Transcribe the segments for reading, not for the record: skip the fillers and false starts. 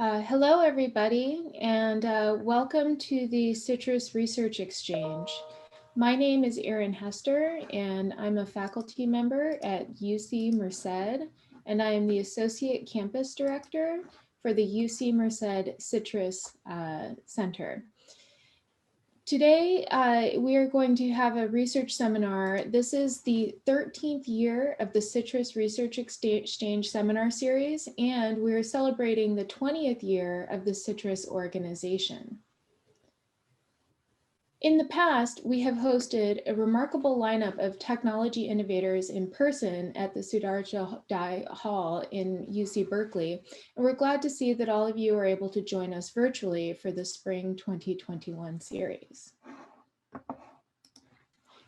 Hello, everybody, and welcome to the CITRIS Research Exchange. My name is Erin Hester, and I'm a faculty member at UC Merced, and I am the Associate Campus Director for the UC Merced CITRIS Center. Today, we are going to have a research seminar. This is the 13th year of the CITRIS Research Exchange Seminar Series, and we're celebrating the 20th year of the CITRIS organization. In the past, we have hosted a remarkable lineup of technology innovators in person at the Sudarja Hall in UC Berkeley, and we're glad to see that all of you are able to join us virtually for the Spring 2021 series.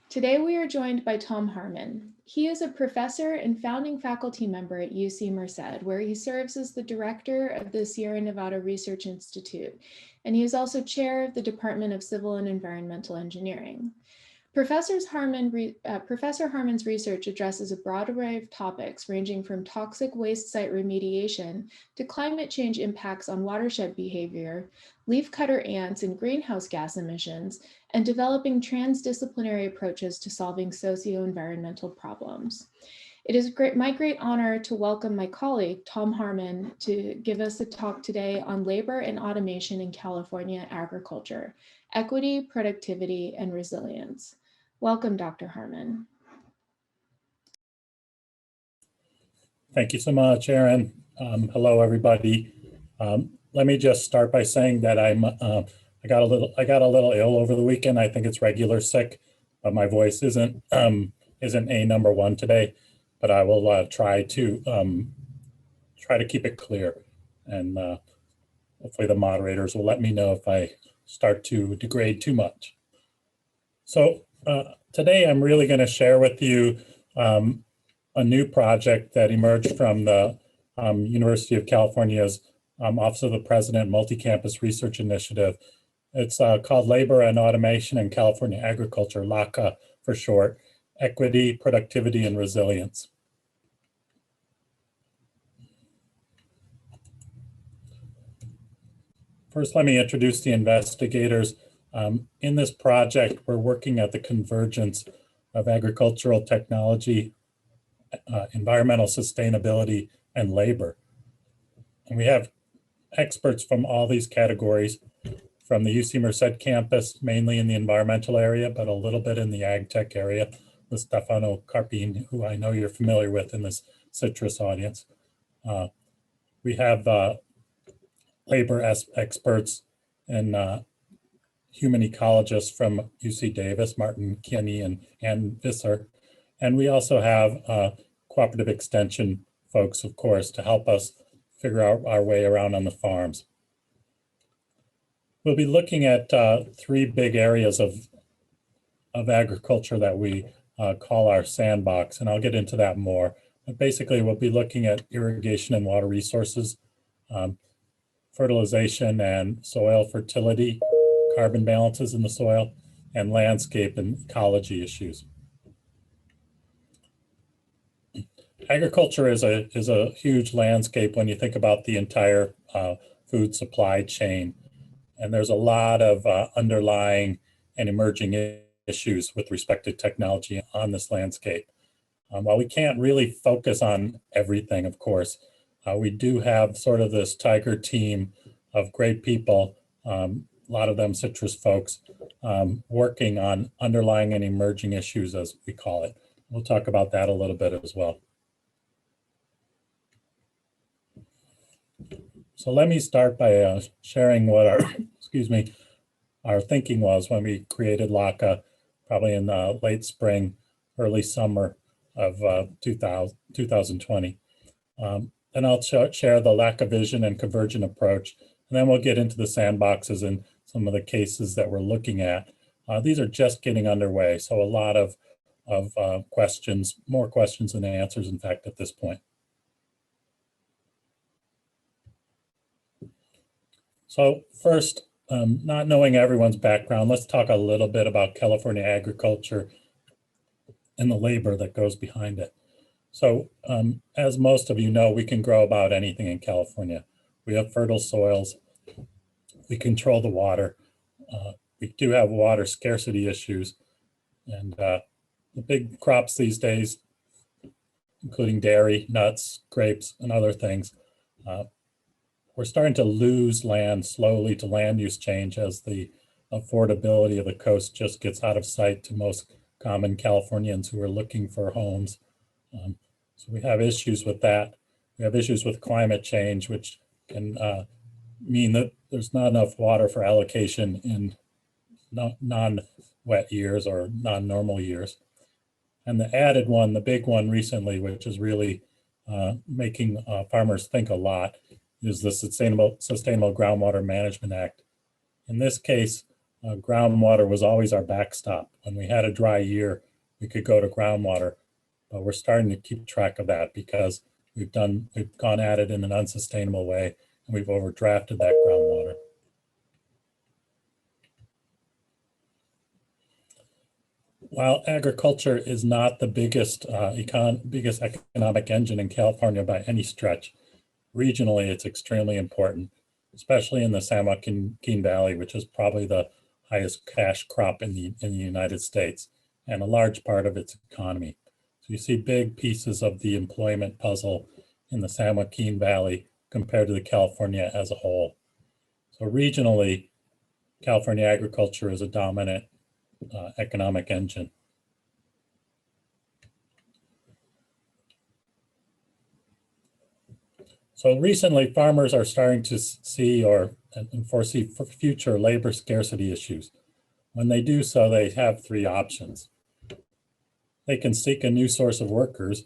Today, we are joined by Tom Harmon. He is a professor and founding faculty member at UC Merced, where he serves as the director of the Sierra Nevada Research Institute, and he is also chair of the Department of Civil and Environmental Engineering. Professor Harmon's research addresses a broad array of topics ranging from toxic waste site remediation to climate change impacts on watershed behavior, leafcutter ants and greenhouse gas emissions, and developing transdisciplinary approaches to solving socio-environmental problems. It is my great honor to welcome my colleague, Tom Harmon, to give us a talk today on labor and automation in California agriculture, equity, productivity, and resilience. Welcome, Dr. Harmon. Thank you so much, Erin. Hello, everybody. Let me just start by saying that I got a little ill over the weekend. I think it's regular sick, but my voice isn't number one today. But I will try to keep it clear, and hopefully the moderators will let me know if I start to degrade too much. So today I'm really going to share with you a new project that emerged from the University of California's Office of the President Multi-Campus Research Initiative. It's called Labor and Automation in California Agriculture, LACA for short, Equity, Productivity, and Resilience. First, let me introduce the investigators. In this project, we're working at the convergence of agricultural technology, environmental sustainability, and labor. And we have experts from all these categories, from the UC Merced campus, mainly in the environmental area, but a little bit in the AgTech area, with Stefano Carpin, who I know you're familiar with in this CITRIS audience. We have labor experts and human ecologists from UC Davis, Martin Kinney and Ann Visser. And we also have cooperative extension folks, of course, to help us figure out our way around on the farms. We'll be looking at three big areas of agriculture that we call our sandbox, and I'll get into that more. But basically, we'll be looking at irrigation and water resources, fertilization and soil fertility, carbon balances in the soil, and landscape and ecology issues. Agriculture is a huge landscape when you think about the entire food supply chain. And there's a lot of underlying and emerging issues with respect to technology on this landscape. While we can't really focus on everything, of course, we do have sort of this tiger team of great people, a lot of them CITRIS folks, working on underlying and emerging issues, as we call it. We'll talk about that a little bit as well. So let me start by sharing what our, our thinking was when we created LACA, probably in the late spring, early summer of 2020. Then I'll share the LACA vision and convergent approach, and then we'll get into the sandboxes and some of the cases that we're looking at. These are just getting underway, so a lot of questions, more questions than answers, in fact, at this point. So first, not knowing everyone's background, let's talk a little bit about California agriculture and the labor that goes behind it. So as most of you know, we can grow about anything in California. We have fertile soils. We control the water. We do have water scarcity issues. And the big crops these days, including dairy, nuts, grapes, and other things, we're starting to lose land slowly to land use change as the affordability of the coast just gets out of sight to most common Californians who are looking for homes. So we have issues with that. We have issues with climate change, which can mean that there's not enough water for allocation in non-wet years or non-normal years. And the added one, the big one recently, which is really making farmers think a lot, is the Sustainable Groundwater Management Act. In this case, groundwater was always our backstop. When we had a dry year, we could go to groundwater, but we're starting to keep track of that because we've gone at it in an unsustainable way, and we've overdrafted that groundwater. While agriculture is not the biggest economic engine in California by any stretch, regionally it's extremely important, especially in the San Joaquin Valley, which is probably the highest cash crop in the United States and a large part of its economy. So you see big pieces of the employment puzzle in the San Joaquin Valley compared to the California as a whole. So regionally, California agriculture is a dominant economic engine. So recently, farmers are starting to see and foresee future labor scarcity issues. When they do so, they have three options. They can seek a new source of workers.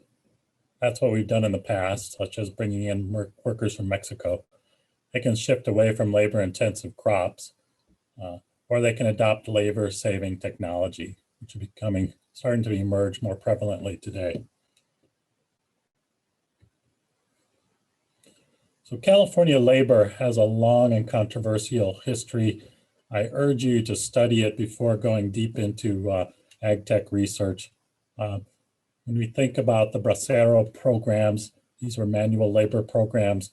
That's what we've done in the past, such as bringing in workers from Mexico. They can shift away from labor-intensive crops, or they can adopt labor-saving technology, which are starting to emerge more prevalently today. So California labor has a long and controversial history. I urge you to study it before going deep into AgTech research. When we think about the Bracero programs, these were manual labor programs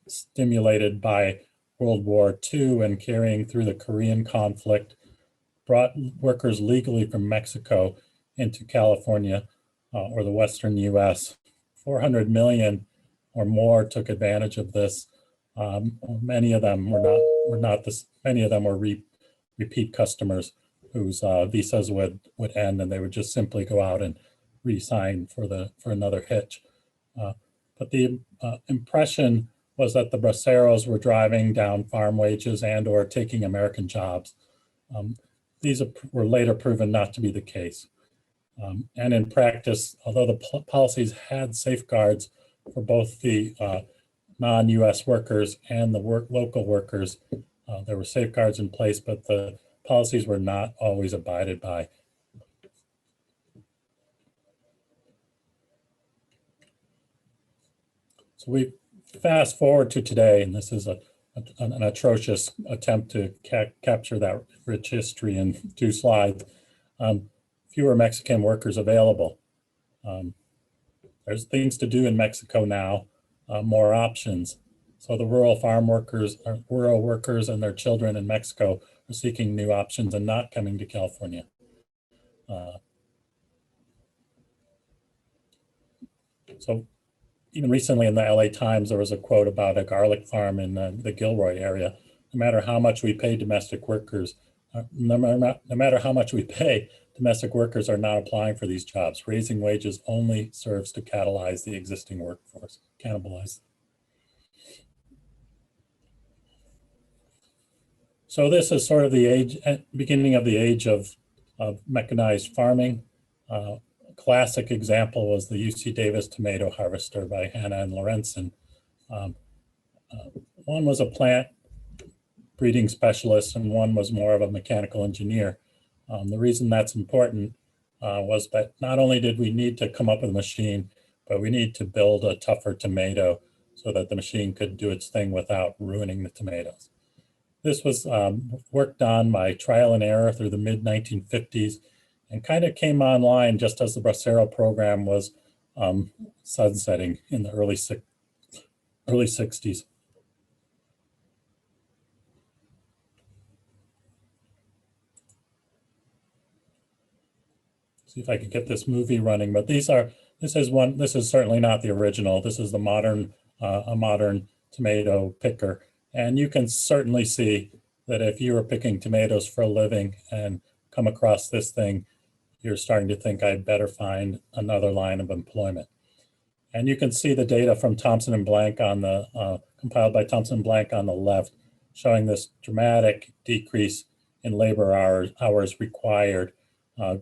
stimulated by World War II and carrying through the Korean conflict, brought workers legally from Mexico into California or the Western US. 400 million or more took advantage of this. Many of them were not this. Many of them were repeat customers whose visas would end, and they would just simply go out and re-sign for another hitch. But the impression was that the braceros were driving down farm wages and/or taking American jobs. These were later proven not to be the case. And in practice, although the policies had safeguards for both the non-US workers and the local workers, there were safeguards in place, but the policies were not always abided by. So we fast forward to today, and this is an atrocious attempt to capture that rich history in 2 slides. Fewer Mexican workers available. There's things to do in Mexico now, more options. So the rural workers and their children in Mexico are seeking new options and not coming to California. So even recently in the LA Times, there was a quote about a garlic farm in the Gilroy area. No matter how much we pay domestic workers, no matter how much we pay, domestic workers are not applying for these jobs. Raising wages only serves to catalyze the existing workforce, cannibalize. So this is sort of the beginning of the age of mechanized farming. A classic example was the UC Davis tomato harvester by Hannah and Lorenzen. One was a plant breeding specialist and one was more of a mechanical engineer. The reason that's important was that not only did we need to come up with a machine, but we need to build a tougher tomato so that the machine could do its thing without ruining the tomatoes. This was worked on by trial and error through the mid-1950s and kind of came online just as the Bracero program was sunsetting in the early 60s. see if I can get this movie running, but this is certainly not the original. This is the modern, a modern tomato picker. And you can certainly see that if you were picking tomatoes for a living and come across this thing, you're starting to think I'd better find another line of employment. And you can see the data from Thompson and Blank on the, compiled by Thompson and Blank on the left, showing this dramatic decrease in labor hours required,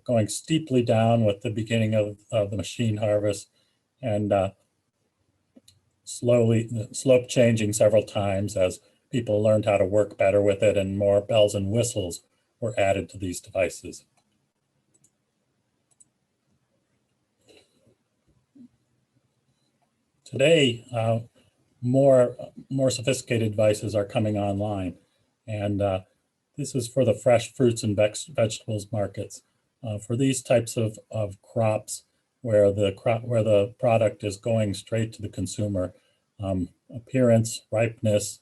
going steeply down with the beginning of the machine harvest, and slope changing several times as people learned how to work better with it and more bells and whistles were added to these devices. Today, more sophisticated devices are coming online, and this is for the fresh fruits and vegetables markets. For these types of crops where the product is going straight to the consumer, appearance, ripeness,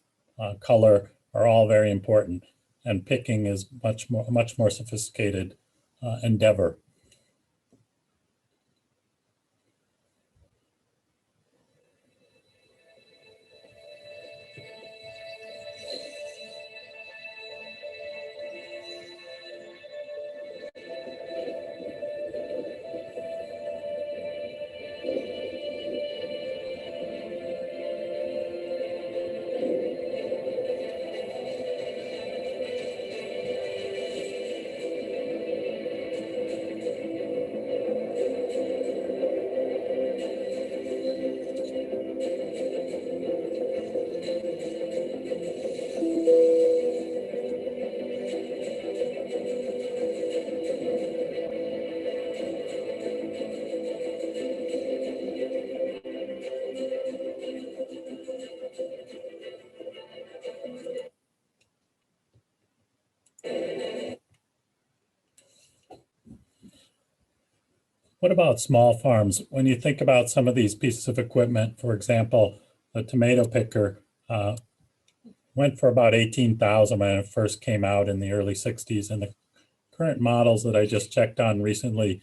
color are all very important, and picking is much more sophisticated endeavor. What about small farms? When you think about some of these pieces of equipment, for example, the tomato picker went for about $18,000 when it first came out in the early 60s, and the current models that I just checked on recently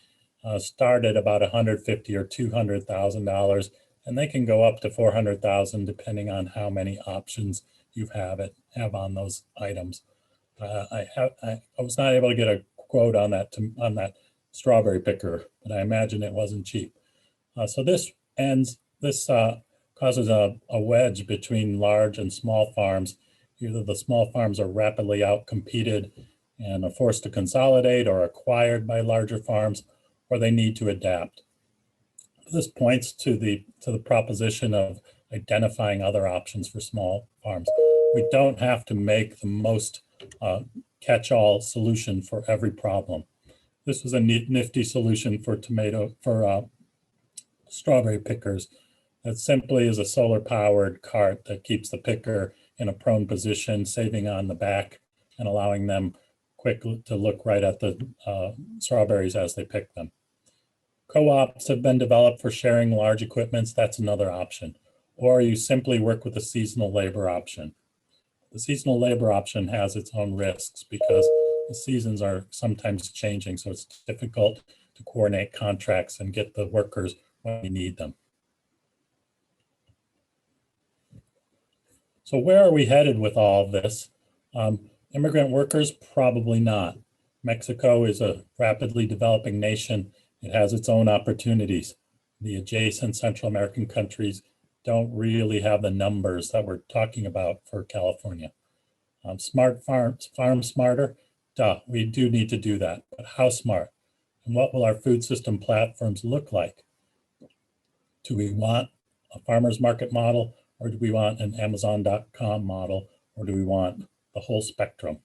started about $150,000 or $200,000, and they can go up to $400,000 depending on how many options you have on those items. I was not able to get a quote on that strawberry picker, but I imagine it wasn't cheap. So this causes a wedge between large and small farms. Either the small farms are rapidly outcompeted and are forced to consolidate or acquired by larger farms, or they need to adapt. This points to the proposition of identifying other options for small farms. We don't have to make the most catch-all solution for every problem. This was a nifty solution for strawberry pickers that simply is a solar-powered cart that keeps the picker in a prone position, saving on the back and allowing them quickly to look right at the strawberries as they pick them. Co-ops have been developed for sharing large equipments. That's another option. Or you simply work with a seasonal labor option. The seasonal labor option has its own risks because the seasons are sometimes changing, so it's difficult to coordinate contracts and get the workers when you need them. So where are we headed with all of this? Immigrant workers, probably not. Mexico is a rapidly developing nation. It has its own opportunities. The adjacent Central American countries don't really have the numbers that we're talking about for California. Smart farms, farm smarter. Duh, we do need to do that, but how smart? And what will our food system platforms look like? Do we want a farmer's market model, or do we want an Amazon.com model, or do we want the whole spectrum?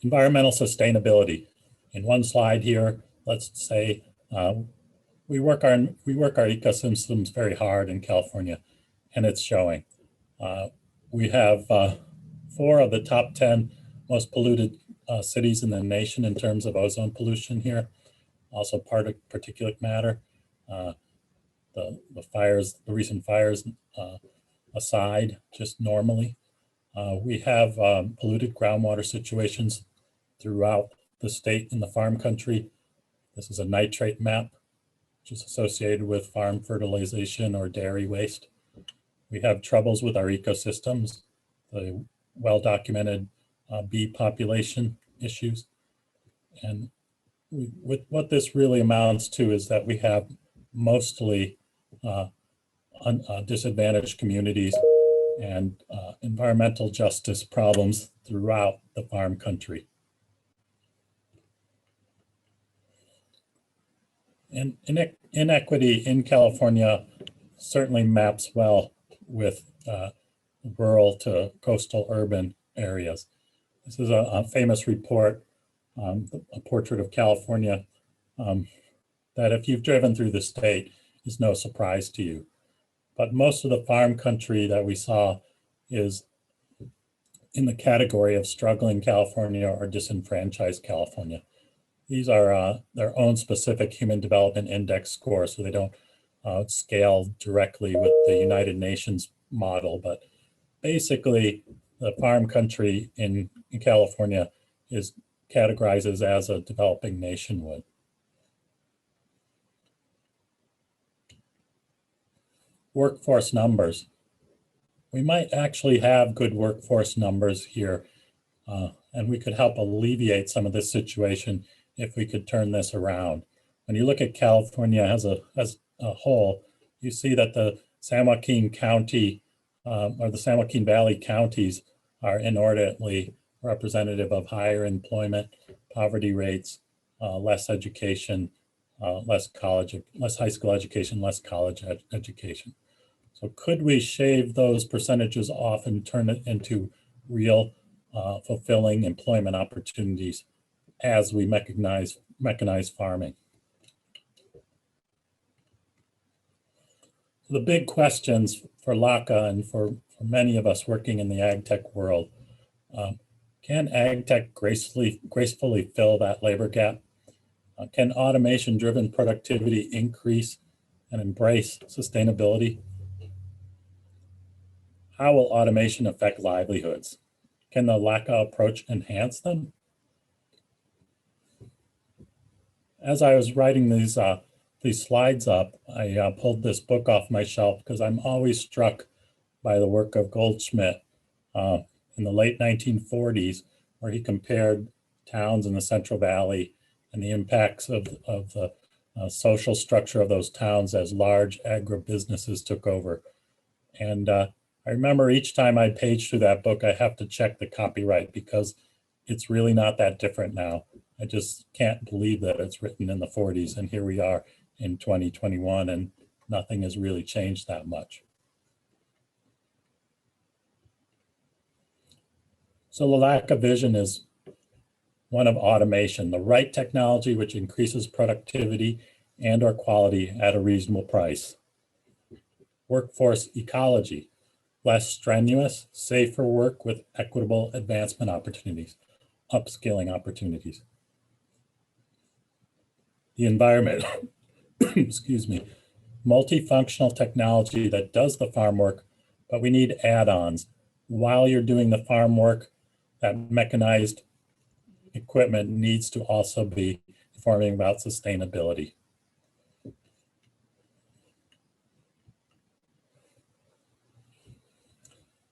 Environmental sustainability. In one slide here, let's say we work our ecosystems very hard in California, and it's showing. We have 4 of the top 10 most polluted cities in the nation in terms of ozone pollution here. Also particulate matter. The recent fires aside, just normally. We have polluted groundwater situations throughout the state in the farm country. This is a nitrate map, which is associated with farm fertilization or dairy waste. We have troubles with our ecosystems, the well-documented bee population issues. And what this really amounts to is that we have mostly disadvantaged communities and environmental justice problems throughout the farm country. And inequity in California certainly maps well with rural to coastal urban areas. This is a famous report, a portrait of California, that if you've driven through the state is no surprise to you. But most of the farm country that we saw is in the category of struggling California or disenfranchised California. These are their own specific Human Development Index scores, so they don't scale directly with the United Nations model, but basically the farm country in California is categorized as a developing nation would. Workforce numbers. We might actually have good workforce numbers here, and we could help alleviate some of this situation if we could turn this around. When you look at California as a whole, you see that the San Joaquin County or the San Joaquin Valley counties are inordinately representative of higher employment, poverty rates, less education, less high school education, less college education. So could we shave those percentages off and turn it into real fulfilling employment opportunities as we mechanize farming? The big questions for LACA and for many of us working in the AgTech world, can AgTech gracefully fill that labor gap? Can automation-driven productivity increase and embrace sustainability? How will automation affect livelihoods? Can the LACA approach enhance them? As I was writing these slides up, I pulled this book off my shelf because I'm always struck by the work of Goldschmidt in the late 1940s, where he compared towns in the Central Valley and the impacts of the social structure of those towns as large agribusinesses took over. And I remember each time I page through that book, I have to check the copyright because it's really not that different now. I just can't believe that it's written in the 40s and here we are in 2021 and nothing has really changed that much. So the lack of vision is one of automation, the right technology which increases productivity and or quality at a reasonable price. Workforce ecology, less strenuous, safer work with equitable advancement opportunities, upskilling opportunities. The environment, excuse me, multifunctional technology that does the farm work, but we need add-ons. While you're doing the farm work, that mechanized equipment needs to also be informing about sustainability.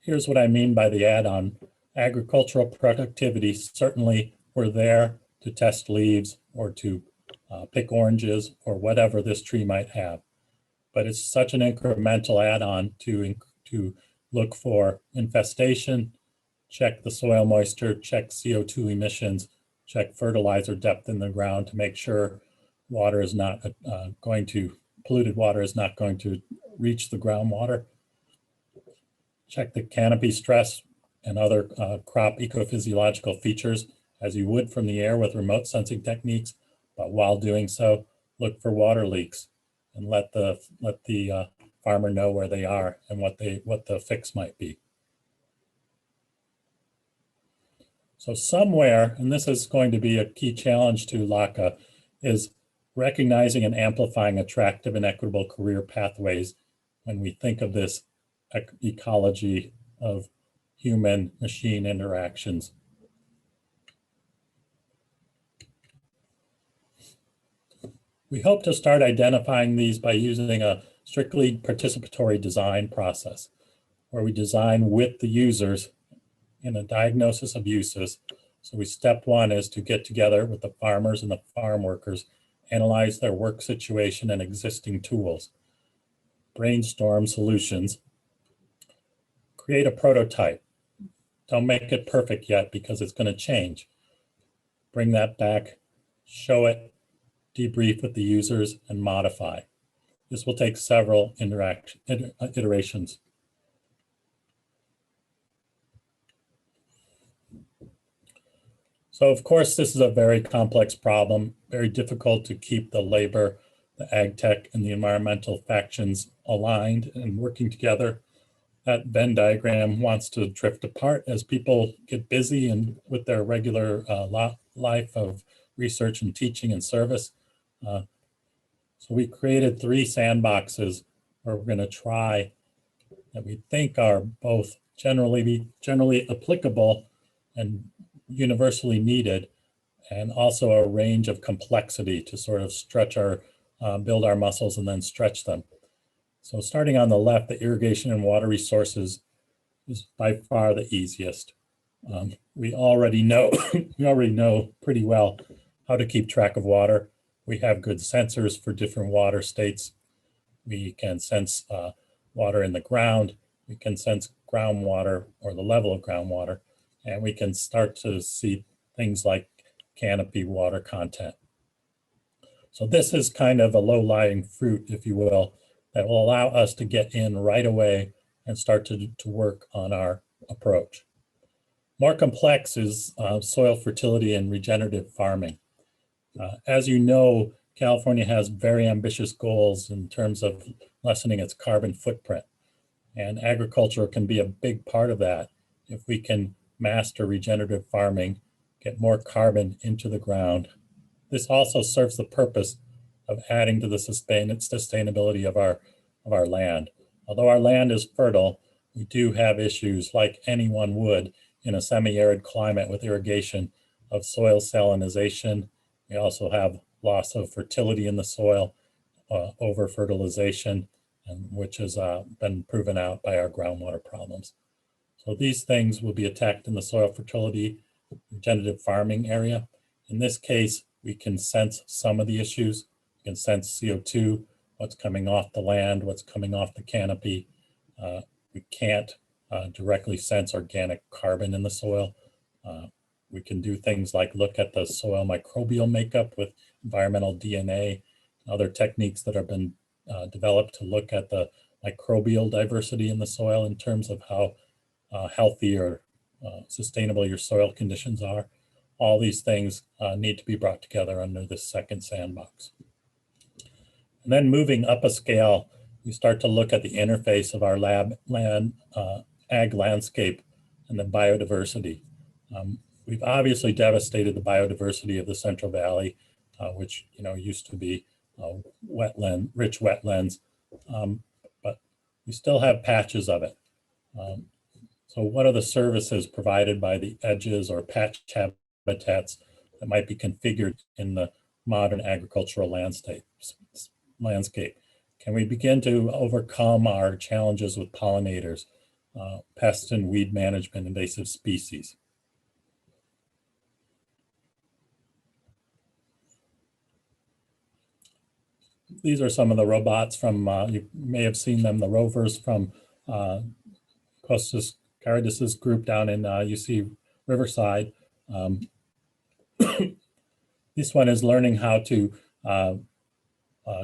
Here's what I mean by the add-on. Agricultural productivity, certainly we're there to test leaves or to pick oranges or whatever this tree might have. But it's such an incremental add-on to look for infestation, check the soil moisture, check CO2 emissions, check fertilizer depth in the ground to make sure water is not polluted water is not going to reach the groundwater. Check the canopy stress and other crop ecophysiological features as you would from the air with remote sensing techniques. But while doing so, look for water leaks and let the farmer know where they are and what the fix might be. So somewhere, and this is going to be a key challenge to LACA, is recognizing and amplifying attractive and equitable career pathways when we think of this ecology of human-machine interactions. We hope to start identifying these by using a strictly participatory design process, where we design with the users in a diagnosis of uses. So step one is to get together with the farmers and the farm workers, analyze their work situation and existing tools, brainstorm solutions, create a prototype. Don't make it perfect yet because it's going to change. Bring that back, show it, debrief with the users, and modify. This will take several iterations. So of course, this is a very complex problem, very difficult to keep the labor, the AgTech, and the environmental factions aligned and working together. That Venn diagram wants to drift apart as people get busy and with their regular life of research and teaching and service. So we created 3 sandboxes where we're going to try that we think are both generally applicable and universally needed, and also a range of complexity to sort of stretch our, build our muscles and then stretch them. So starting on the left, the irrigation and water resources is by far the easiest. We already know pretty well how to keep track of water. We have good sensors for different water states. We can sense water in the ground. We can sense groundwater or the level of groundwater, and we can start to see things like canopy water content. So this is kind of a low-lying fruit, if you will, that will allow us to get in right away and start to work on our approach. More complex is soil fertility and regenerative farming. As you know, California has very ambitious goals in terms of lessening its carbon footprint. And agriculture can be a big part of that if we can master regenerative farming, get more carbon into the ground. This also serves the purpose of adding to the sustainability of our land. Although our land is fertile, we do have issues like anyone would in a semi-arid climate with irrigation of soil salinization. We also have loss of fertility in the soil, over-fertilization, and which has been proven out by our groundwater problems. So these things will be attacked in the soil fertility regenerative farming area. In this case, we can sense some of the issues. We can sense CO2, what's coming off the land, what's coming off the canopy. We can't directly sense organic carbon in the soil. We can do things like look at the soil microbial makeup with environmental DNA, other techniques that have been developed to look at the microbial diversity in the soil in terms of how healthy or sustainable your soil conditions are. All these things need to be brought together under this second sandbox. And then moving up a scale, we start to look at the interface of our ag landscape and the biodiversity. We've obviously devastated the biodiversity of the Central Valley, which used to be rich wetlands, but we still have patches of it. So what are the services provided by the edges or patch habitats that might be configured in the modern agricultural landscape? Can we begin to overcome our challenges with pollinators, pest and weed management, invasive species? These are some of the robots from, you may have seen them, the rovers from Costas Caridis's group down in UC Riverside. This one is learning how to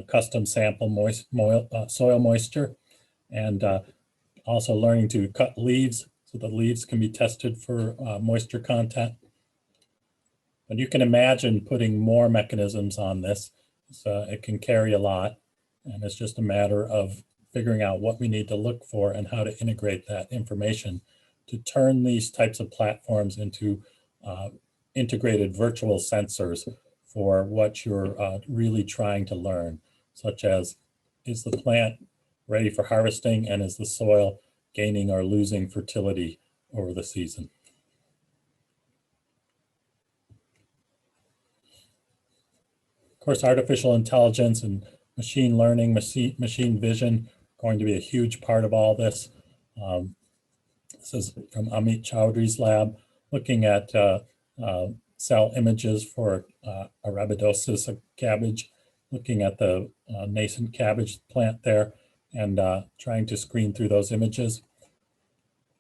custom sample soil moisture, and also learning to cut leaves so the leaves can be tested for moisture content. But you can imagine putting more mechanisms on this. So it can carry a lot, and it's just a matter of figuring out what we need to look for and how to integrate that information to turn these types of platforms into integrated virtual sensors for what you're really trying to learn, such as, is the plant ready for harvesting, and is the soil gaining or losing fertility over the season. Of course, artificial intelligence and machine learning, machine vision, going to be a huge part of all this. This is from Amit Chowdhury's lab, looking at cell images for Arabidosis cabbage, looking at the nascent cabbage plant there and trying to screen through those images.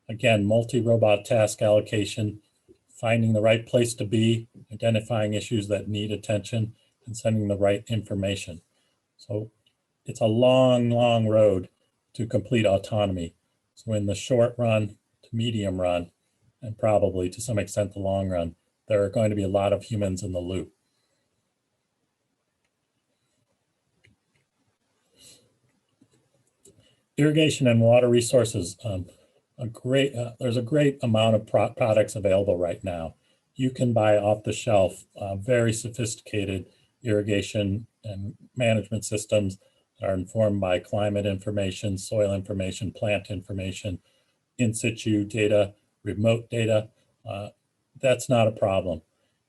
Again, multi-robot task allocation, finding the right place to be, identifying issues that need attention, and sending the right information. So it's a long, long road to complete autonomy. So in the short run to medium run, and probably to some extent the long run, there are going to be a lot of humans in the loop. Irrigation and water resources. There's a great amount of products available right now. You can buy off the shelf very sophisticated irrigation and management systems that are informed by climate information, soil information, plant information, in situ data, remote data. That's not a problem.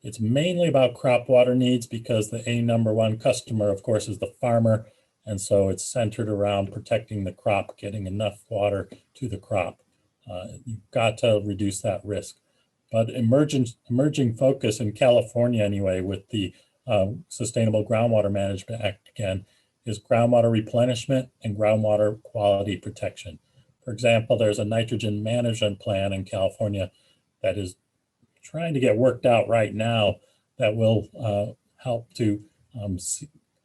It's mainly about crop water needs because the number one customer, of course, is the farmer. And so it's centered around protecting the crop, getting enough water to the crop. You've got to reduce that risk. But emerging focus in California anyway, with the Sustainable Groundwater Management Act again, is groundwater replenishment and groundwater quality protection. For example, there's a nitrogen management plan in California that is trying to get worked out right now that will help to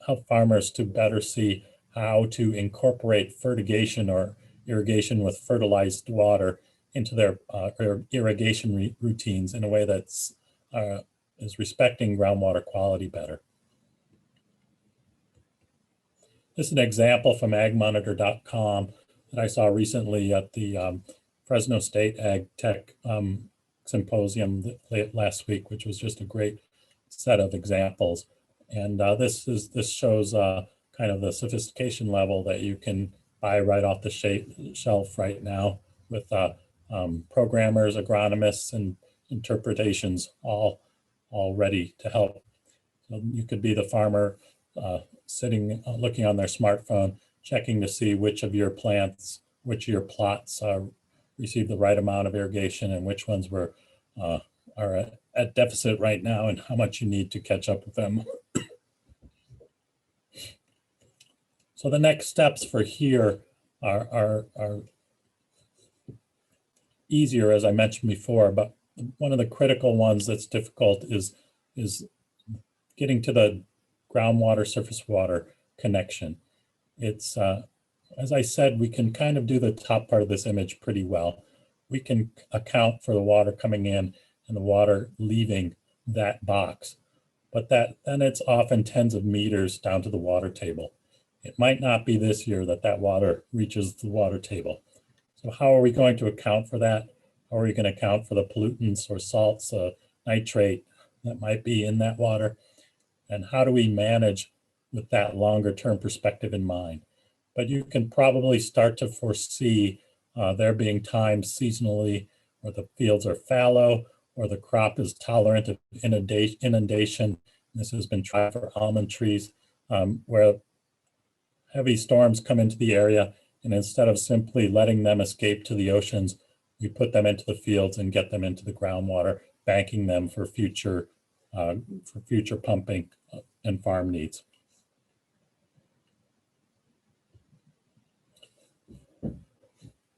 help farmers to better see how to incorporate fertigation or irrigation with fertilized water into their irrigation routines in a way that's is respecting groundwater quality better. This is an example from agmonitor.com that I saw recently at the Fresno State AgTech symposium last week, which was just a great set of examples. And this shows kind of the sophistication level that you can buy right off the shelf right now with programmers, agronomists, and interpretations all ready to help. So you could be the farmer sitting, looking on their smartphone, checking to see which of your plants, which of your plots receive the right amount of irrigation and which ones are at deficit right now and how much you need to catch up with them. So the next steps for here are easier, as I mentioned before, but one of the critical ones that's difficult is getting to the groundwater surface water connection. It's, as I said, we can kind of do the top part of this image pretty well. We can account for the water coming in and the water leaving that box, but then it's often tens of meters down to the water table. It might not be this year that water reaches the water table. So how are we going to account for that? How are we going to account for the pollutants or salts, nitrate that might be in that water? And how do we manage with that longer term perspective in mind? But you can probably start to foresee there being times seasonally where the fields are fallow or the crop is tolerant of inundation. This has been tried for almond trees, where heavy storms come into the area, and instead of simply letting them escape to the oceans, we put them into the fields and get them into the groundwater, banking them for future pumping and farm needs.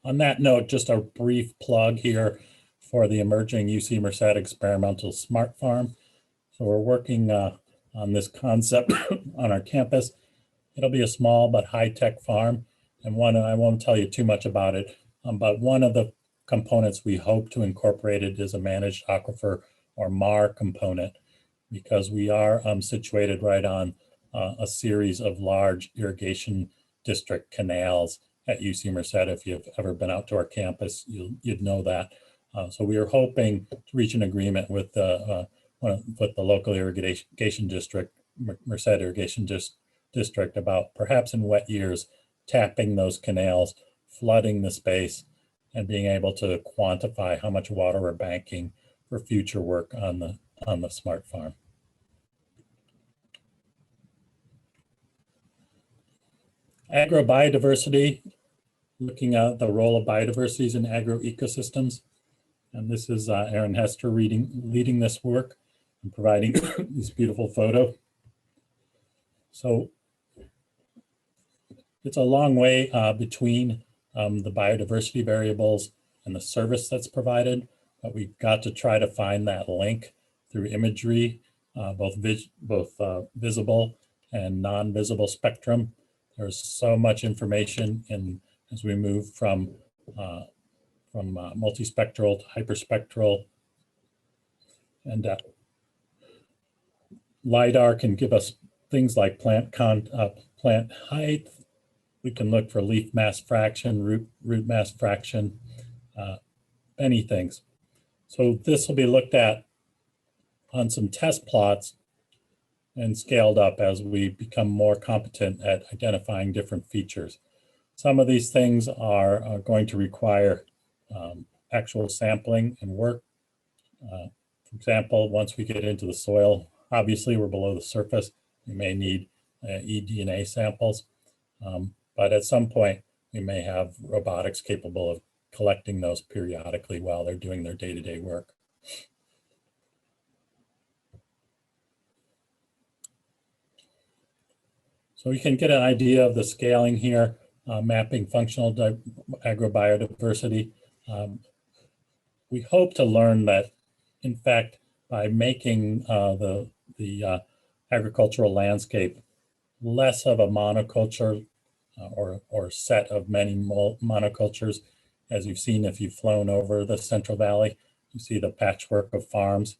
On that note, just a brief plug here for the emerging UC Merced experimental smart farm. So we're working on this concept on our campus. It'll be a small but high-tech farm, and I won't tell you too much about it, but one of the components we hope to incorporate it is a managed aquifer or MAR component, because we are situated right on a series of large irrigation district canals at UC Merced. If you've ever been out to our campus, you'd know that. So we are hoping to reach an agreement with the local irrigation district, Merced Irrigation District, about perhaps in wet years, tapping those canals, flooding the space, and being able to quantify how much water we're banking for future work on the smart farm. Agrobiodiversity, looking at the role of biodiversities in agroecosystems. And this is Aaron Hester leading this work and providing this beautiful photo. So it's a long way between the biodiversity variables and the service that's provided, but we've got to try to find that link through imagery, both visible and non-visible spectrum. There's so much information as we move from multispectral to hyperspectral, and LiDAR can give us things like plant height. We can look for leaf mass fraction, root mass fraction, many things. So this will be looked at on some test plots and scaled up as we become more competent at identifying different features. Some of these things are going to require actual sampling and work. For example, once we get into the soil, obviously we're below the surface, we may need eDNA samples, but at some point we may have robotics capable of collecting those periodically while they're doing their day-to-day work. So you can get an idea of the scaling here, mapping functional agrobiodiversity. We hope to learn that, in fact, by making the agricultural landscape less of a monoculture or set of many monocultures, as you've seen if you've flown over the Central Valley, you see the patchwork of farms.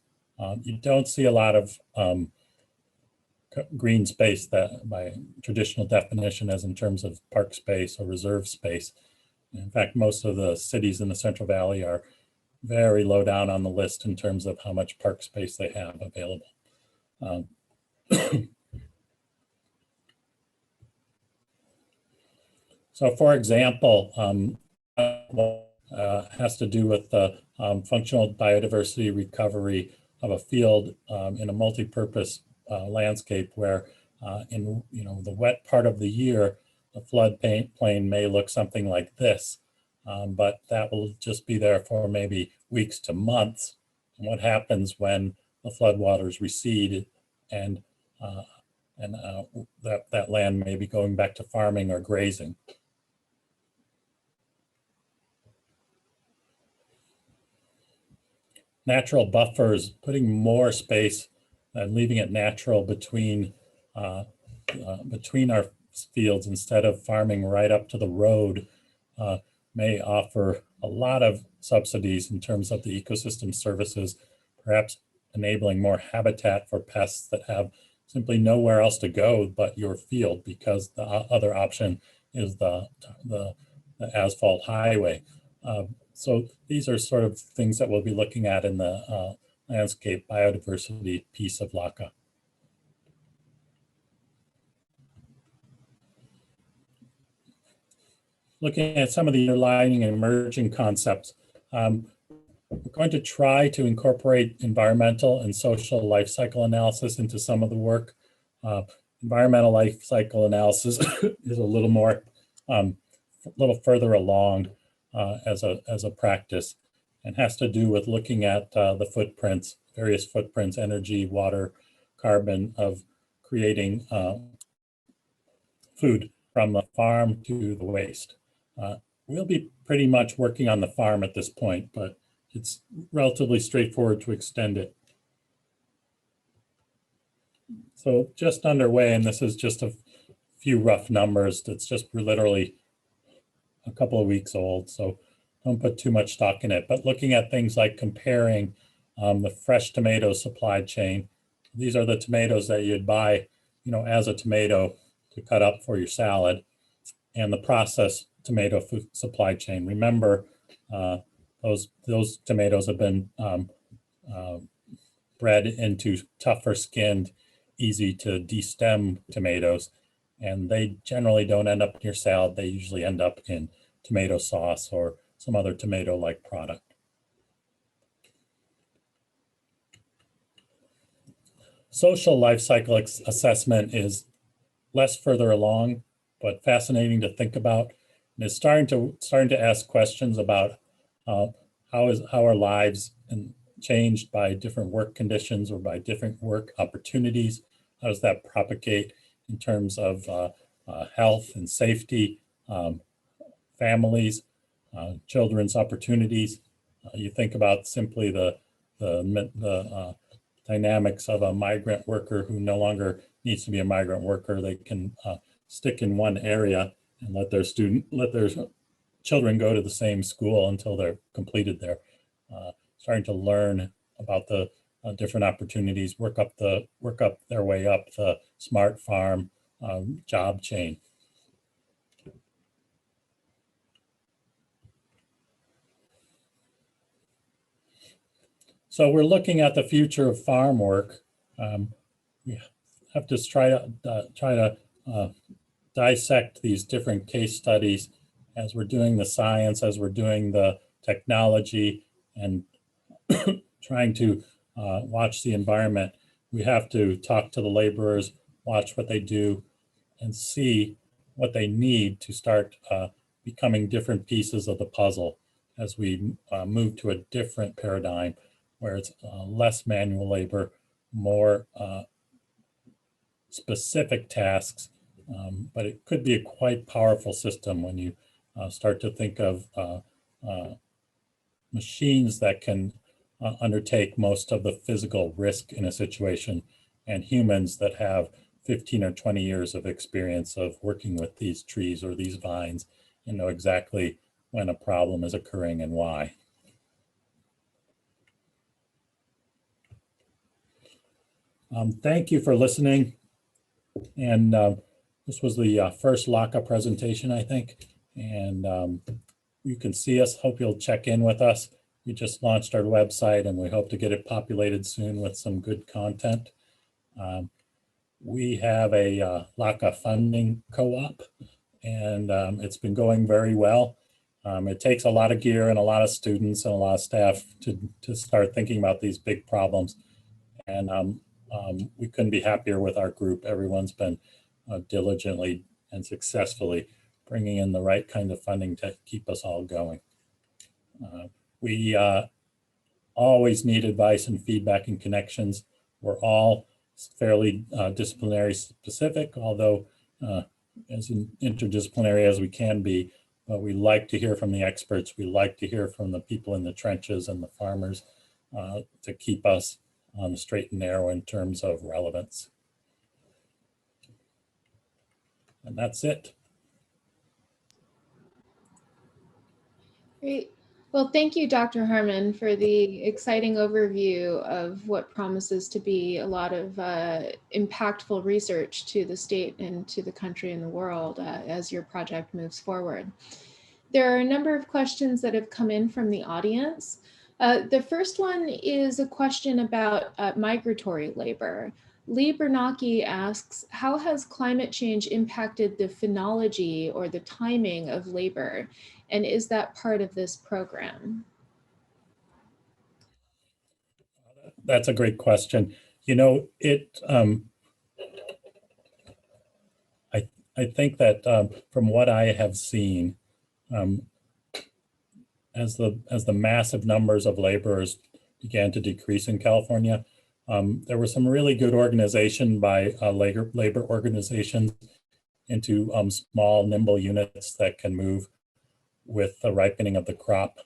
You don't see a lot of green space that by traditional definition as in terms of park space or reserve space. In fact, most of the cities in the Central Valley are very low down on the list in terms of how much park space they have available. So for example, has to do with the functional biodiversity recovery of a field in a multi-purpose landscape where in the wet part of the year, the floodplain may look something like this, but that will just be there for maybe weeks to months. And what happens when the floodwaters recede and that land may be going back to farming or grazing. Natural buffers, putting more space and leaving it natural between our fields instead of farming right up to the road may offer a lot of subsidies in terms of the ecosystem services, perhaps enabling more habitat for pests that have simply nowhere else to go but your field, because the other option is the asphalt highway. So these are sort of things that we'll be looking at in the landscape biodiversity piece of LACA. Looking at some of the underlying and emerging concepts, we're going to try to incorporate environmental and social life cycle analysis into some of the work. Environmental life cycle analysis is a little more, a little further along as a practice, and has to do with looking at the footprints, various footprints, energy, water, carbon of creating food from the farm to the waste. We'll be pretty much working on the farm at this point, but it's relatively straightforward to extend it. So just underway, and this is just a few rough numbers. It's just literally a couple of weeks old, so don't put too much stock in it. But looking at things like comparing the fresh tomato supply chain. These are the tomatoes that you'd buy, as a tomato to cut up for your salad, and the processed tomato food supply chain. Remember, those tomatoes have been bred into tougher skinned, easy to destem tomatoes, and they generally don't end up in your salad. They usually end up in tomato sauce or some other tomato-like product. Social life cycle assessment is less further along, but fascinating to think about. And it's starting to ask questions about how our lives changed by different work conditions or by different work opportunities. How does that propagate in terms of health and safety, families, children's opportunities? You think about simply the dynamics of a migrant worker who no longer needs to be a migrant worker. They can stick in one area and let their children go to the same school until they're completed there. Starting to learn about the different opportunities, work up their way up the smart farm job chain. So we're looking at the future of farm work. We have to try to dissect these different case studies as we're doing the science, as we're doing the technology, and trying to watch the environment. We have to talk to the laborers, watch what they do, and see what they need to start becoming different pieces of the puzzle as we move to a different paradigm where it's less manual labor, more specific tasks, but it could be a quite powerful system when you start to think of machines that can undertake most of the physical risk in a situation, and humans that have 15 or 20 years of experience of working with these trees or these vines and know exactly when a problem is occurring and why. Thank you for listening. And this was the first LACA presentation, I think. And you can see us. Hope you'll check in with us. We just launched our website and we hope to get it populated soon with some good content. We have a LACA funding co-op, and it's been going very well. It takes a lot of gear and a lot of students and a lot of staff to start thinking about these big problems. And we couldn't be happier with our group. Everyone's been diligently and successfully bringing in the right kind of funding to keep us all going. We always need advice and feedback and connections. We're all fairly disciplinary specific, although as interdisciplinary as we can be, but we like to hear from the experts. We like to hear from the people in the trenches and the farmers to keep us on the straight and narrow in terms of relevance. And that's it. Great. Well, thank you, Dr. Harmon, for the exciting overview of what promises to be a lot of impactful research to the state and to the country and the world as your project moves forward. There are a number of questions that have come in from the audience. The first one is a question about migratory labor. Lee Bernanke asks, how has climate change impacted the phenology or the timing of labor? And is that part of this program? That's a great question. You know, I think that from what I have seen, as the massive numbers of laborers began to decrease in California, there was some really good organization by labor organizations into small, nimble units that can move with the ripening of the crop.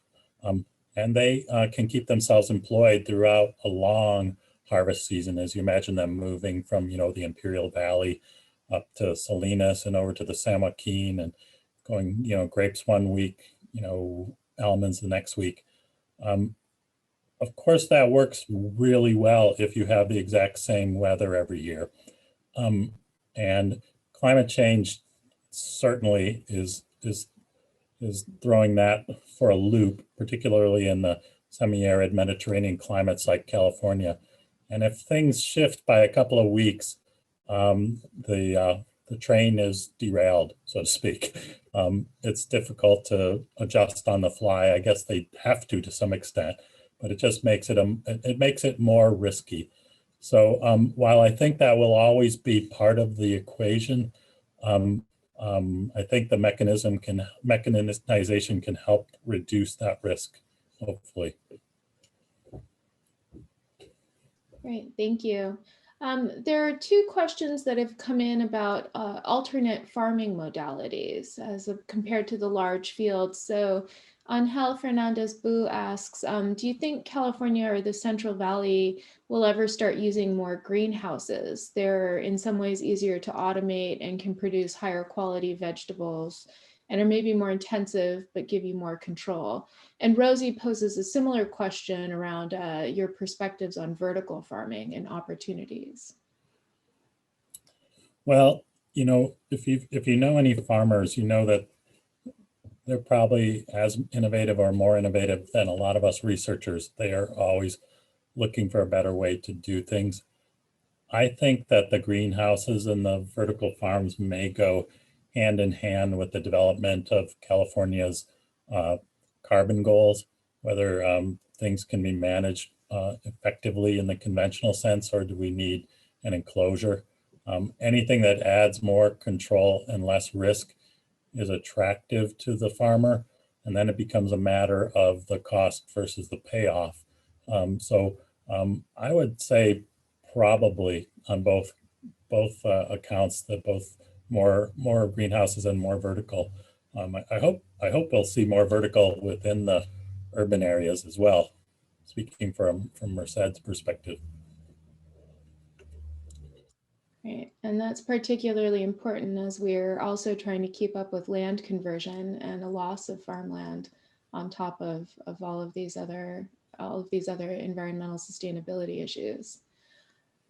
And they can keep themselves employed throughout a long harvest season, as you imagine them moving from, the Imperial Valley up to Salinas and over to the San Joaquin and going, grapes one week, almonds the next week. Of course, that works really well if you have the exact same weather every year. And climate change certainly is throwing that for a loop, particularly in the semi-arid Mediterranean climates like California. And if things shift by a couple of weeks, the the train is derailed, so to speak. It's difficult to adjust on the fly. I guess they have to some extent, but it just makes it more risky. So while I think that will always be part of the equation, I think the mechanization can help reduce that risk, hopefully. Great, thank you. There are two questions that have come in about alternate farming modalities compared to the large fields. So Angel Fernandez-Bu asks, do you think California or the Central Valley will ever start using more greenhouses? They're in some ways easier to automate and can produce higher quality vegetables and are maybe more intensive, but give you more control. And Rosie poses a similar question around your perspectives on vertical farming and opportunities. Well, you know, if you know any farmers, you know that they're probably as innovative or more innovative than a lot of us researchers. They are always looking for a better way to do things. I think that the greenhouses and the vertical farms may go hand in hand with the development of California's carbon goals, whether things can be managed effectively in the conventional sense, or do we need an enclosure? Anything that adds more control and less risk is attractive to the farmer, and then it becomes a matter of the cost versus the payoff. I would say probably on both accounts that both more greenhouses and more vertical. I hope we'll see more vertical within the urban areas as well, speaking from Merced's perspective. Right, and that's particularly important as we're also trying to keep up with land conversion and a loss of farmland on top of all of these other environmental sustainability issues.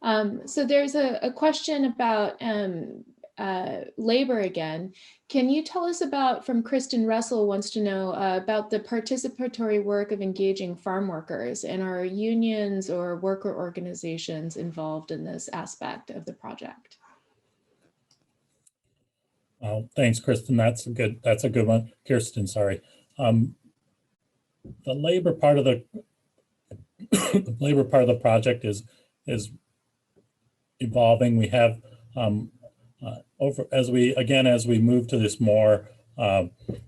So there's a question about labor again. Can you tell us from Kristen Russell wants to know about the participatory work of engaging farm workers, and are unions or worker organizations involved in this aspect of the project? Thanks, Kristen. That's a good one. Kirsten, sorry. The labor part of the project is evolving. We have as we move to this more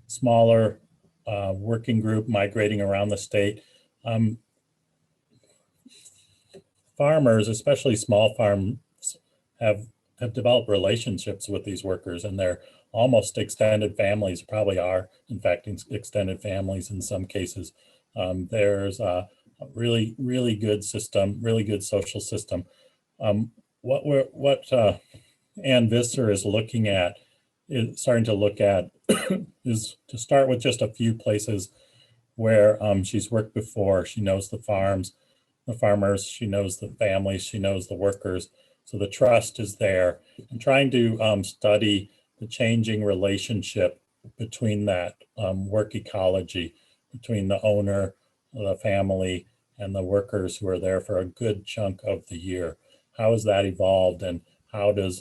smaller working group migrating around the state, farmers, especially small farms, have developed relationships with these workers, and they're almost extended families, probably are in fact extended families in some cases. There's a really good system, really good social system. What Ann Visser is starting to look at is to start with just a few places where she's worked before. She knows the farms, the farmers, she knows the families, she knows the workers. So the trust is there, and trying to study the changing relationship between that work ecology, between the owner, the family, and the workers who are there for a good chunk of the year. How has that evolved, and how do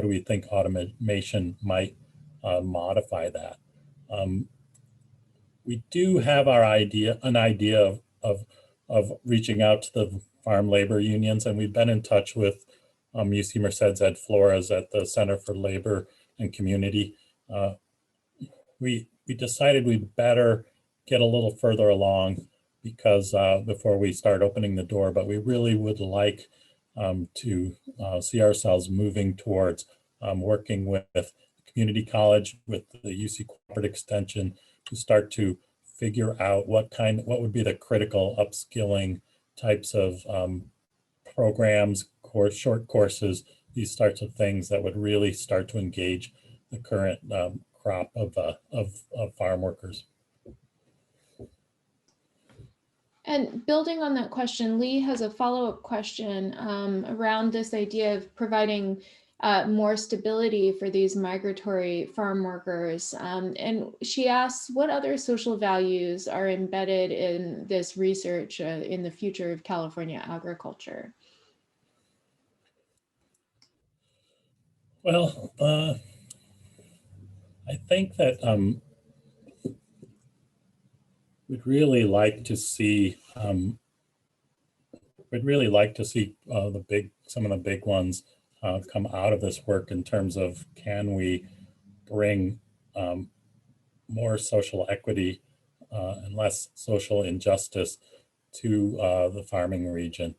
we think automation might modify that? We do have an idea of reaching out to the farm labor unions, and we've been in touch with UC Merced's Ed Flores at the Center for Labor and Community. We decided we'd better get a little further along because before we start opening the door, but we really would like to see ourselves moving towards working with community college, with the UC Corporate Extension, to start to figure out what would be the critical upskilling types of programs, short courses, these sorts of things that would really start to engage the current crop of farm workers. And building on that question, Lee has a follow-up question around this idea of providing more stability for these migratory farm workers. And she asks, what other social values are embedded in this research in the future of California agriculture? Well, I think that we'd really like to see some of the big ones come out of this work in terms of, can we bring more social equity and less social injustice to the farming region.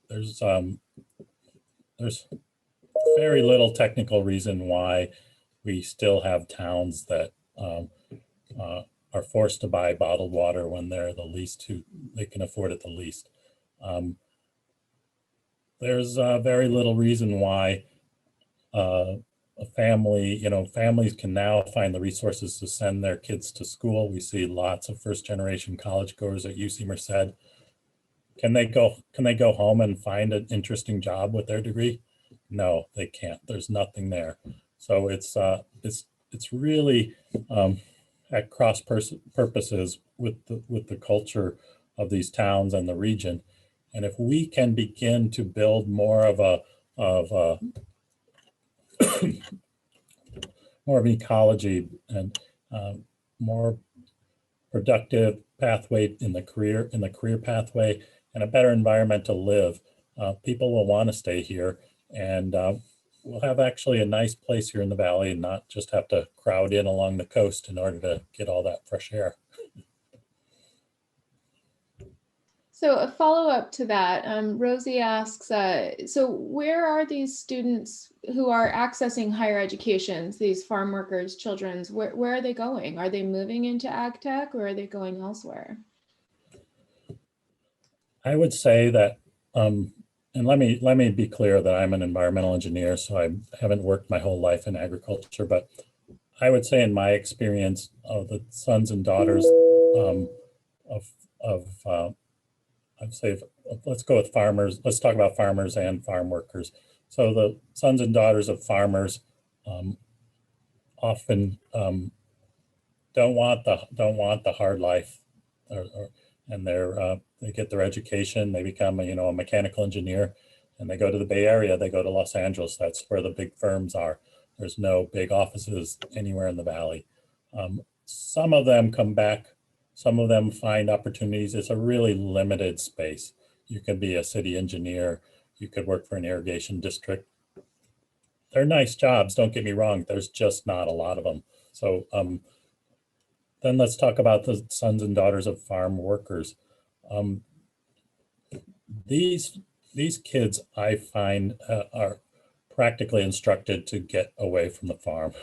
There's very little technical reason why we still have towns that are forced to buy bottled water when they're the least who they can afford it the least. There's very little reason why a family, families can now find the resources to send their kids to school. We see lots of first generation college goers at UC Merced. Can they go home and find an interesting job with their degree? No, they can't. There's nothing there. So it's really at cross purposes with the culture of these towns and the region. And if we can begin to build more of more of an ecology and more productive pathway in the career pathway and a better environment to live, people will want to stay here, and we'll have actually a nice place here in the valley and not just have to crowd in along the coast in order to get all that fresh air. So a follow-up to that, Rosie asks, so where are these students who are accessing higher educations, these farm workers, children's, where are they going? Are they moving into AgTech or are they going elsewhere? I would say that, and let me be clear that I'm an environmental engineer, so I haven't worked my whole life in agriculture, but I would say in my experience of the sons and daughters I'd say, let's go with farmers. Let's talk about farmers and farm workers. So the sons and daughters of farmers often don't want the hard life, and they get their education. They become a mechanical engineer, and they go to the Bay Area. They go to Los Angeles. That's where the big firms are. There's no big offices anywhere in the valley. Some of them come back. Some of them find opportunities. It's a really limited space. You could be a city engineer. You could work for an irrigation district. They're nice jobs, don't get me wrong. There's just not a lot of them. So then let's talk about the sons and daughters of farm workers. These kids, I find, are practically instructed to get away from the farm.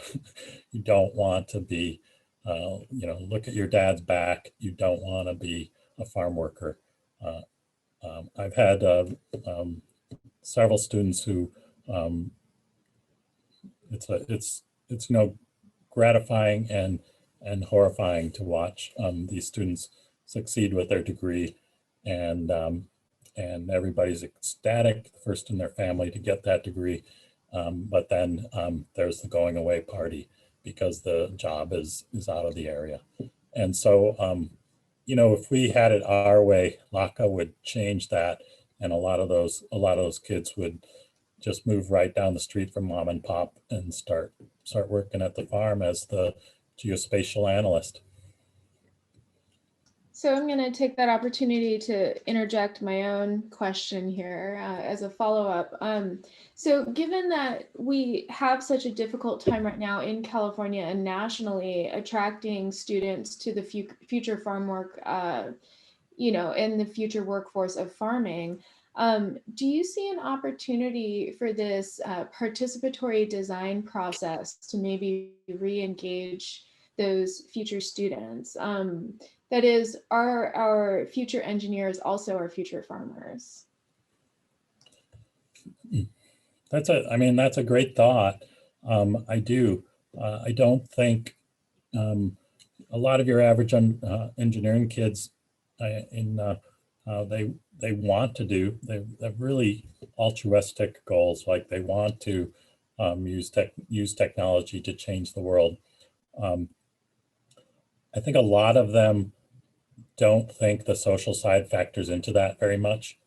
You don't want to be look at your dad's back. You don't want to be a farm worker. I've had several students who it's gratifying and horrifying to watch these students succeed with their degree, and everybody's ecstatic, first in their family to get that degree, but then there's the going away party, because the job is out of the area. And so, if we had it our way, LACA would change that. And a lot of those kids would just move right down the street from mom and pop and start working at the farm as the geospatial analyst. So I'm going to take that opportunity to interject my own question here as a follow-up. So given that we have such a difficult time right now in California and nationally attracting students to the future farm work, in the future workforce of farming, do you see an opportunity for this participatory design process to maybe re-engage those future students? That is, are our future engineers also our future farmers? That's a great thought. I do. I don't think a lot of your average engineering kids they want to do. They have really altruistic goals, like they want to use technology to change the world. I think a lot of them don't think the social side factors into that very much.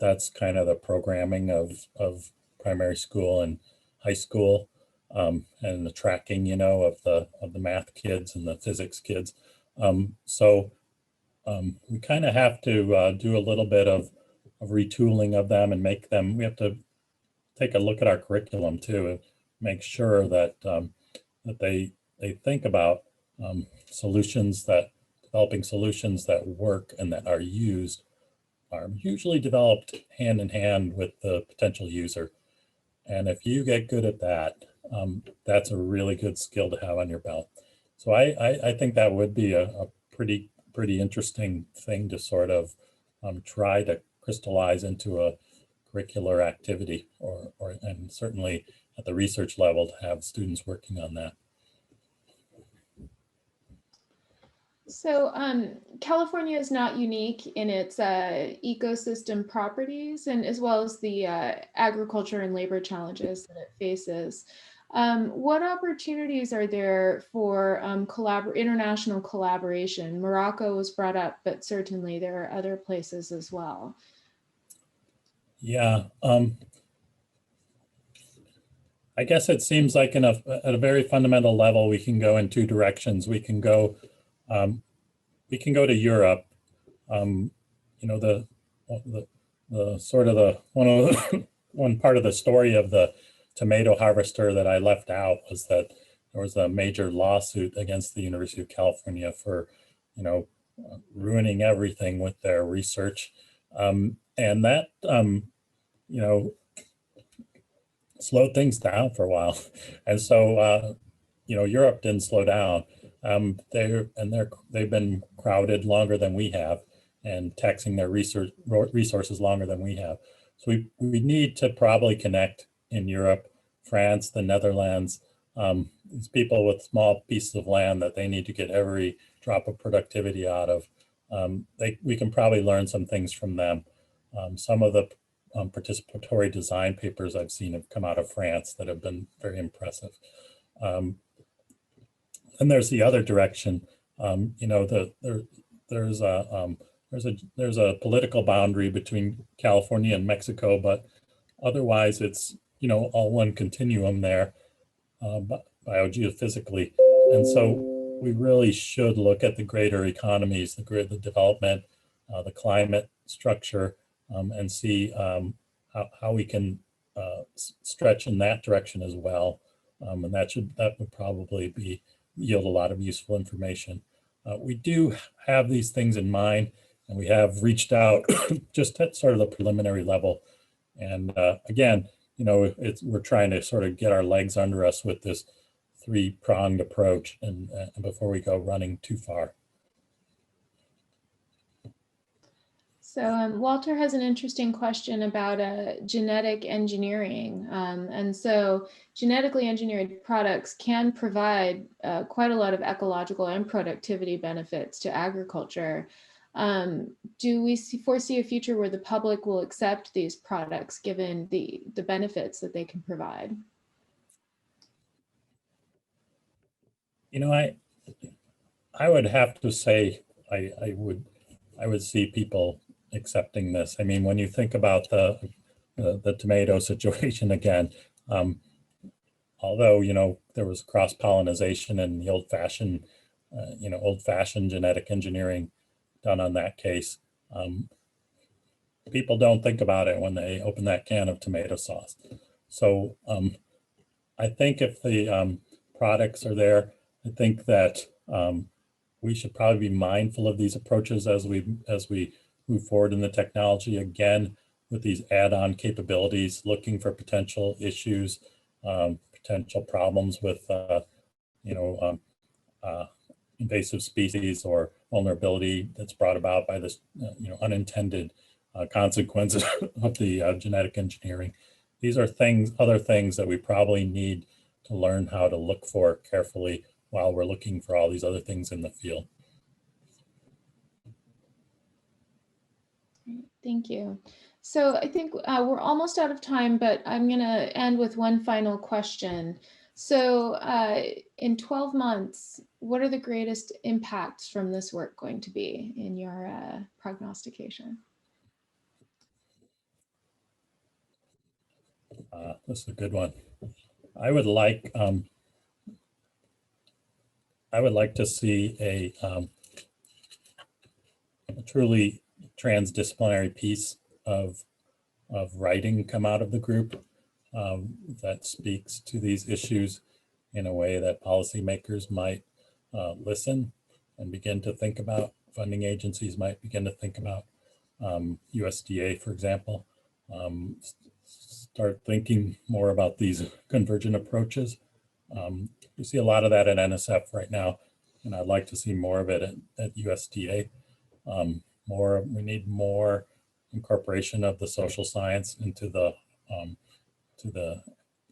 That's kind of the programming of primary school, and high school, and the tracking, you know, of the math kids and the physics kids. We kind of have to do a little bit of retooling of them and make them. We have to take a look at our curriculum too, and make sure that that they think about developing solutions that work and that are usually developed hand in hand with the potential user. And if you get good at that, that's a really good skill to have on your belt. So I think that would be a pretty interesting thing to sort of try to crystallize into a curricular activity, and certainly at the research level to have students working on that. So California is not unique in its ecosystem properties, and as well as the agriculture and labor challenges that it faces. What opportunities are there for international collaboration? Morocco was brought up, but certainly there are other places as well. Yeah, I guess it seems like at a very fundamental level, we can go in two directions. We can go to Europe. You know, the sort of the one part of the story of the tomato harvester that I left out was that there was a major lawsuit against the University of California for, you know, ruining everything with their research, and that you know, slowed things down for a while. And so you know, Europe didn't slow down. They've been crowded longer than we have, and taxing their resources longer than we have. So we need to probably connect in Europe, France, the Netherlands. These people with small pieces of land that they need to get every drop of productivity out of. We can probably learn some things from them. Some of the participatory design papers I've seen have come out of France that have been very impressive. And there's the other direction. You know, there's a political boundary between California and Mexico, but otherwise it's, you know, all one continuum there, biogeophysically. And so we really should look at the greater economies, the development, the climate structure, and see how we can stretch in that direction as well. And that would probably yield a lot of useful information. We do have these things in mind, and we have reached out just at sort of the preliminary level. And again, you know, we're trying to sort of get our legs under us with this three-pronged approach, and before we go running too far. So Walter has an interesting question about genetic engineering. And so genetically engineered products can provide quite a lot of ecological and productivity benefits to agriculture. Do we foresee a future where the public will accept these products given the benefits that they can provide? You know, I would have to say I would see people accepting this. I mean, when you think about the tomato situation again, although, you know, there was cross-pollination and the old-fashioned genetic engineering done on that case, people don't think about it when they open that can of tomato sauce. So I think if the products are there, I think that we should probably be mindful of these approaches as we move forward in the technology, again, with these add-on capabilities, looking for potential issues, potential problems with, you know, invasive species or vulnerability that's brought about by this, you know, unintended consequences of the genetic engineering. These are other things that we probably need to learn how to look for carefully while we're looking for all these other things in the field. Thank you. So I think we're almost out of time, but I'm going to end with one final question. So in 12 months, what are the greatest impacts from this work going to be in your prognostication? This is a good one. I would like to see a truly transdisciplinary piece of writing come out of the group that speaks to these issues in a way that policymakers might listen and begin to think about. Funding agencies might begin to think about. USDA, for example, start thinking more about these convergent approaches. We see a lot of that at NSF right now, and I'd like to see more of it at USDA. We need more incorporation of the social science into the to the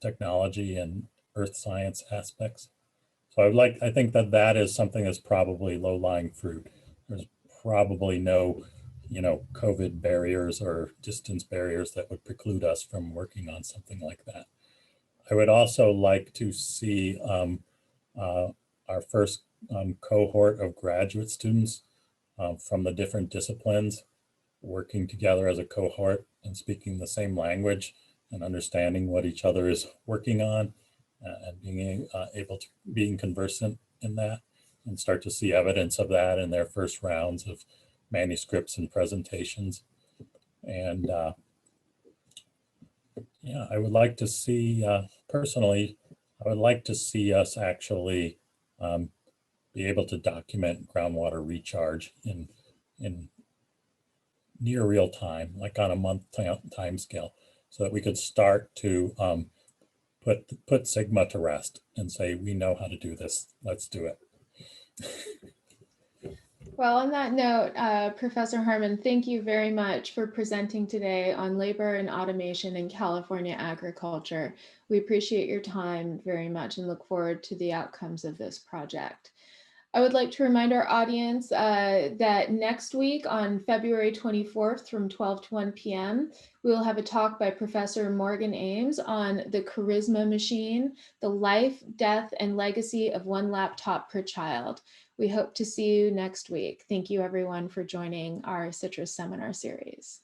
technology and earth science aspects. So I think that is something that's probably low-lying fruit. There's probably no, COVID barriers or distance barriers that would preclude us from working on something like that. I would also like to see our first cohort of graduate students from the different disciplines working together as a cohort and speaking the same language and understanding what each other is working on and being conversant in that, and start to see evidence of that in their first rounds of manuscripts and presentations. And I would like to see, personally, I would like to see us actually be able to document groundwater recharge in near real time, like on a month time scale, so that we could start to put Sigma to rest and say, we know how to do this, let's do it. Well, on that note, Professor Harmon, thank you very much for presenting today on labor and automation in California agriculture. We appreciate your time very much and look forward to the outcomes of this project. I would like to remind our audience that next week on February 24th from 12 to 1 p.m., we will have a talk by Professor Morgan Ames on the Charisma Machine, the life, death, and legacy of one laptop per child. We hope to see you next week. Thank you everyone for joining our CITRIS seminar series.